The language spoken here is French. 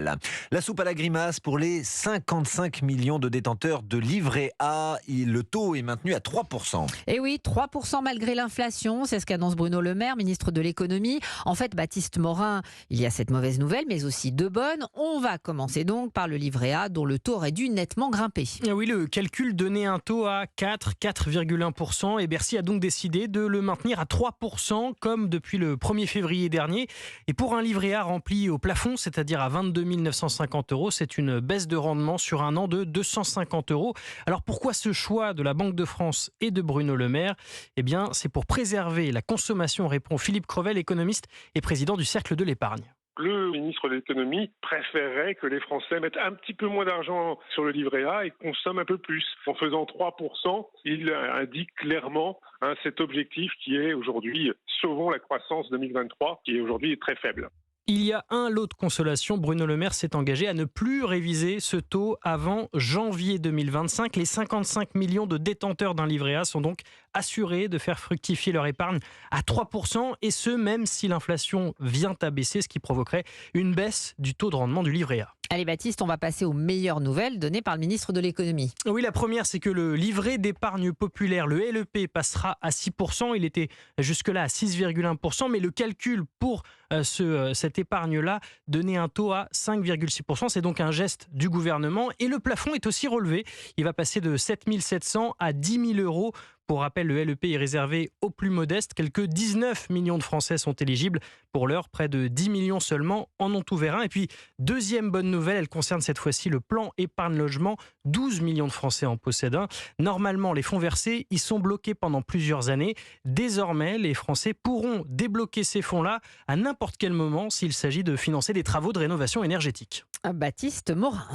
La soupe à la grimace pour les 55 millions de détenteurs de livret A. Le taux est maintenu à 3%. Et oui, 3% malgré l'inflation, c'est ce qu'annonce Bruno Le Maire, ministre de l'économie. En fait, Baptiste Morin, il y a cette mauvaise nouvelle, mais aussi deux bonnes. On va commencer donc par le livret A, dont le taux aurait dû nettement grimper. Ah oui, le calcul donnait un taux à 4,1% et Bercy a donc décidé de le maintenir à 3% comme depuis le 1er février dernier. Et pour un livret A rempli au plafond, c'est-à-dire à 22 950 €, c'est une baisse de rendement sur un an de 250 €. Alors pourquoi ce choix de la Banque de France et de Bruno Le Maire ? Eh bien, c'est pour préserver la consommation, répond Philippe Crevel, économiste et président du Cercle de l'épargne. Le ministre de l'économie préférait que les Français mettent un petit peu moins d'argent sur le livret A et consomment un peu plus. En faisant 3%, il indique clairement cet objectif qui est aujourd'hui « Sauvons la croissance 2023 » qui est aujourd'hui très faible. Il y a un lot de consolation. Bruno Le Maire s'est engagé à ne plus réviser ce taux avant janvier 2025. Les 55 millions de détenteurs d'un livret A sont donc assurés de faire fructifier leur épargne à 3%, et ce, même si l'inflation vient à baisser, ce qui provoquerait une baisse du taux de rendement du livret A. Allez Baptiste, on va passer aux meilleures nouvelles données par le ministre de l'économie. Oui, la première, c'est que le livret d'épargne populaire, le LEP, passera à 6%. Il était jusque-là à 6,1%, mais le calcul pour cette épargne-là donnait un taux à 5,6%. C'est donc un geste du gouvernement. Et le plafond est aussi relevé. Il va passer de 7 700 à 10 000 €. Pour rappel, le LEP est réservé aux plus modestes. Quelques 19 millions de Français sont éligibles. Pour l'heure, près de 10 millions seulement en ont ouvert un. Et puis, deuxième bonne nouvelle, elle concerne cette fois-ci le plan épargne logement. 12 millions de Français en possèdent un. Normalement, les fonds versés, ils sont bloqués pendant plusieurs années. Désormais, les Français pourront débloquer ces fonds-là à n'importe quel moment s'il s'agit de financer des travaux de rénovation énergétique. Baptiste Morin.